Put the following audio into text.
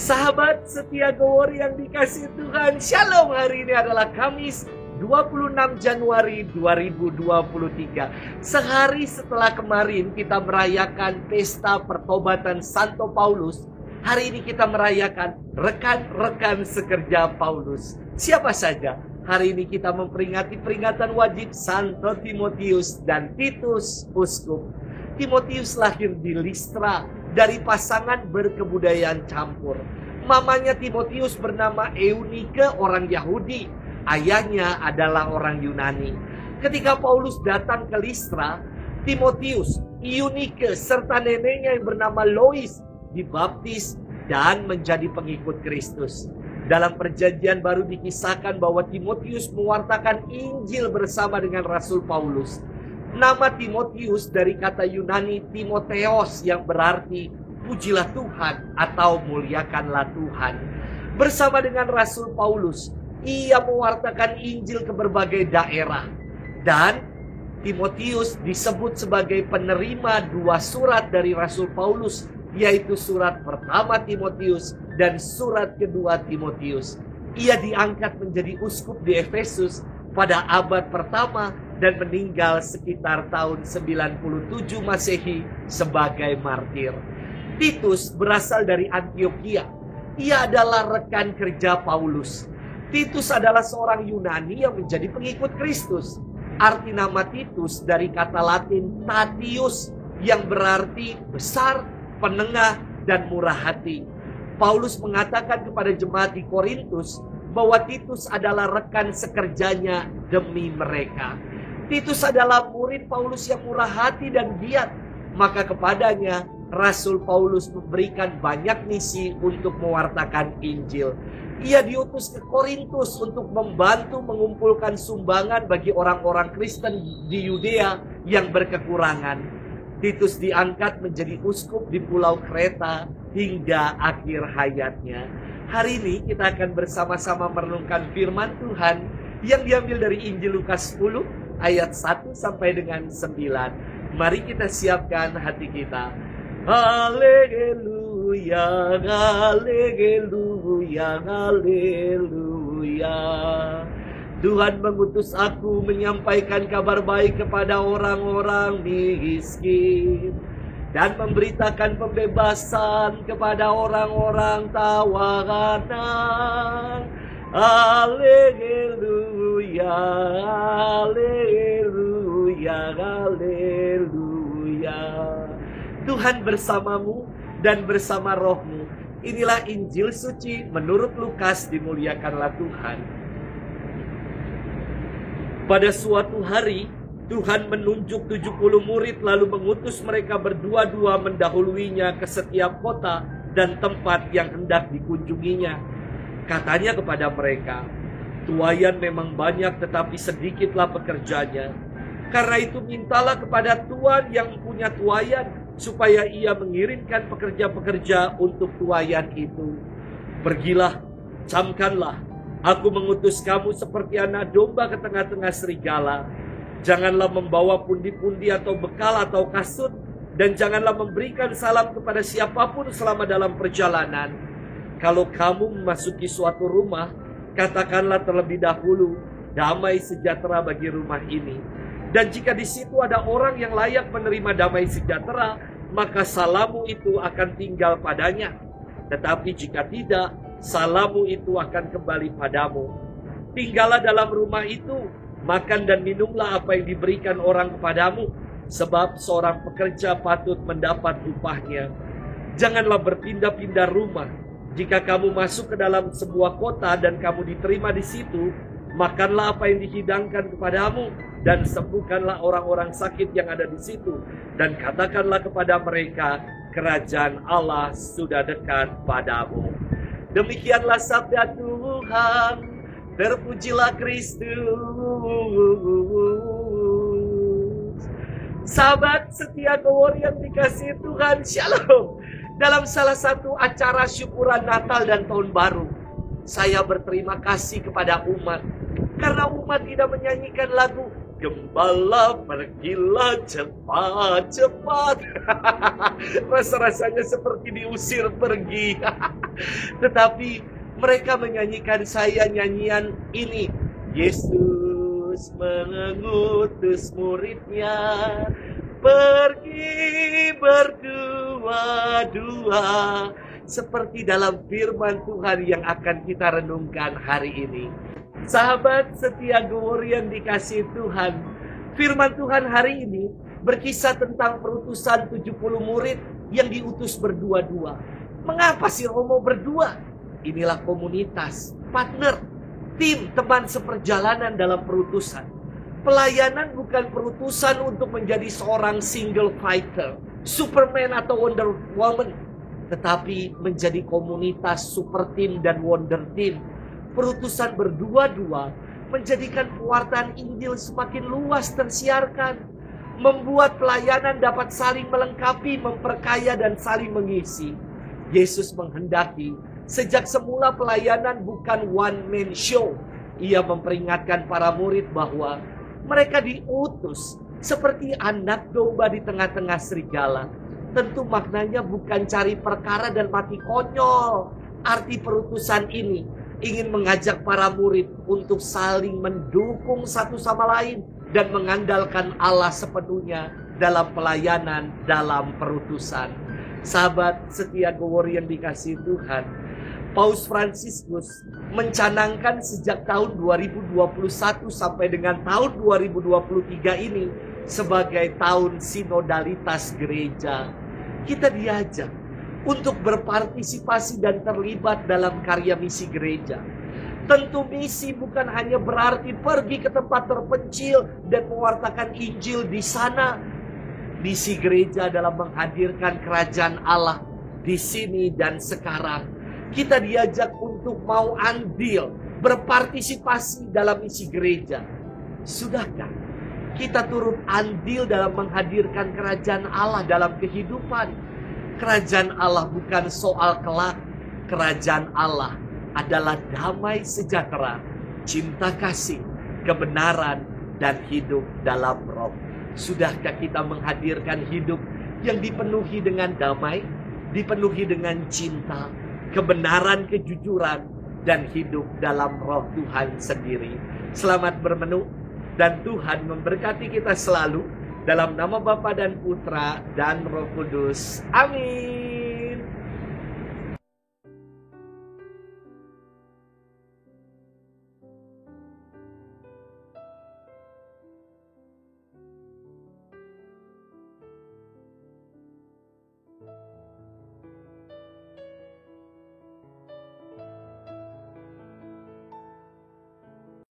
Sahabat setia Gowori yang dikasihi Tuhan, Shalom. Hari ini adalah Kamis 26 Januari 2023. Sehari setelah kemarin kita merayakan pesta pertobatan Santo Paulus, hari ini kita merayakan rekan-rekan sekerja Paulus. Siapa saja? Hari ini kita memperingati peringatan wajib Santo Timotius dan Titus, uskup. Timotius lahir di Listra dari pasangan berkebudayaan campur. Mamanya Timotius bernama Eunike, orang Yahudi. Ayahnya adalah orang Yunani. Ketika Paulus datang ke Listra, Timotius, Eunike, serta neneknya yang bernama Lois dibaptis dan menjadi pengikut Kristus. Dalam perjanjian baru dikisahkan bahwa Timotius mewartakan Injil bersama dengan Rasul Paulus. Nama Timotius dari kata Yunani Timotheos yang berarti pujilah Tuhan atau muliakanlah Tuhan. Bersama dengan Rasul Paulus, ia mewartakan Injil ke berbagai daerah. Dan Timotius disebut sebagai penerima dua surat dari Rasul Paulus, yaitu surat pertama Timotius dan surat kedua Timotius. Ia diangkat menjadi uskup di Efesus pada abad pertama dan meninggal sekitar tahun 97 Masehi sebagai martir. Titus berasal dari Antioquia. Ia adalah rekan kerja Paulus. Titus adalah seorang Yunani yang menjadi pengikut Kristus. Arti nama Titus dari kata Latin Tatius yang berarti besar, penengah, dan murah hati. Paulus mengatakan kepada jemaat di Korintus bahwa Titus adalah rekan sekerjanya demi mereka. Titus adalah murid Paulus yang murah hati dan giat. Maka kepadanya Rasul Paulus memberikan banyak misi untuk mewartakan Injil. Ia diutus ke Korintus untuk membantu mengumpulkan sumbangan bagi orang-orang Kristen di Yudea yang berkekurangan. Titus diangkat menjadi uskup di Pulau Kreta hingga akhir hayatnya. Hari ini kita akan bersama-sama merenungkan firman Tuhan yang diambil dari Injil Lukas 10 ayat 1 sampai dengan 9. Mari kita siapkan hati kita. Haleluya, haleluya, haleluya. Tuhan mengutus aku menyampaikan kabar baik kepada orang-orang miskin dan memberitakan pembebasan kepada orang-orang tawanan. Haleluya, haleluya, haleluya. Tuhan bersamamu dan bersama rohmu. Inilah Injil suci menurut Lukas. Dimuliakanlah Tuhan. Pada suatu hari, Tuhan menunjuk 70 murid lalu mengutus mereka berdua-dua mendahuluinya ke setiap kota dan tempat yang hendak dikunjunginya. Katanya kepada mereka, tuayan memang banyak tetapi sedikitlah pekerjanya. Karena itu mintalah kepada Tuhan yang punya tuayan supaya ia mengirimkan pekerja-pekerja untuk tuayan itu. Pergilah, camkanlah, aku mengutus kamu seperti anak domba ke tengah-tengah serigala. Janganlah membawa pundi-pundi atau bekal atau kasut, dan janganlah memberikan salam kepada siapapun selama dalam perjalanan. Kalau kamu memasuki suatu rumah, katakanlah terlebih dahulu, damai sejahtera bagi rumah ini. Dan jika di situ ada orang yang layak menerima damai sejahtera, maka salamu itu akan tinggal padanya. Tetapi jika tidak, salamu itu akan kembali padamu. Tinggallah dalam rumah itu, makan dan minumlah apa yang diberikan orang kepadamu, sebab seorang pekerja patut mendapat upahnya. Janganlah berpindah-pindah rumah. Jika kamu masuk ke dalam sebuah kota dan kamu diterima di situ, makanlah apa yang dihidangkan kepadamu dan sembuhkanlah orang-orang sakit yang ada di situ. Dan katakanlah kepada mereka, kerajaan Allah sudah dekat padamu. Demikianlah sabda Tuhan. Terpujilah Kristus. Sahabat setia Gowori yang dikasihi Tuhan, Shalom. Dalam salah satu acara syukuran Natal dan Tahun Baru, saya berterima kasih kepada umat karena umat tidak menyanyikan lagu Gembala, pergilah cepat-cepat. Rasa-rasanya seperti diusir pergi. Tetapi mereka menyanyikan saya nyanyian ini. Yesus mengutus muridnya pergi berdua-dua. Seperti dalam firman Tuhan yang akan kita renungkan hari ini. Sahabat setia Glory yang dikasihi Tuhan, firman Tuhan hari ini berkisah tentang perutusan 70 murid yang diutus berdua-dua. Mengapa sih Romo berdua? Inilah komunitas, partner, tim, teman seperjalanan dalam perutusan. Pelayanan bukan perutusan untuk menjadi seorang single fighter, Superman atau Wonder Woman, tetapi menjadi komunitas super team dan wonder team. Perutusan berdua-dua menjadikan pewartaan Injil semakin luas tersiarkan. Membuat pelayanan dapat saling melengkapi, memperkaya dan saling mengisi. Yesus menghendaki sejak semula pelayanan bukan one man show. Ia memperingatkan para murid bahwa mereka diutus seperti anak domba di tengah-tengah serigala. Tentu maknanya bukan cari perkara dan mati konyol. Arti perutusan ini ingin mengajak para murid untuk saling mendukung satu sama lain dan mengandalkan Allah sepenuhnya dalam pelayanan, dalam perutusan. Sahabat setia Glory yang dikasihi Tuhan, Paus Fransiskus mencanangkan sejak tahun 2021 sampai dengan tahun 2023 ini sebagai tahun sinodalitas gereja. Kita diajak untuk berpartisipasi dan terlibat dalam karya misi gereja. Tentu misi bukan hanya berarti pergi ke tempat terpencil dan mewartakan Injil di sana. Misi gereja adalah menghadirkan kerajaan Allah di sini dan sekarang. Kita diajak untuk mau andil, berpartisipasi dalam misi gereja. Sudahkah kita turut andil dalam menghadirkan kerajaan Allah dalam kehidupan? Kerajaan Allah bukan soal kelak. Kerajaan Allah adalah damai sejahtera, cinta kasih, kebenaran, dan hidup dalam Roh. Sudahkah kita menghadirkan hidup yang dipenuhi dengan damai, dipenuhi dengan cinta, kebenaran, kejujuran, dan hidup dalam Roh Tuhan sendiri? Selamat bermenung dan Tuhan memberkati kita selalu. Dalam nama Bapa dan Putra dan Roh Kudus. Amin.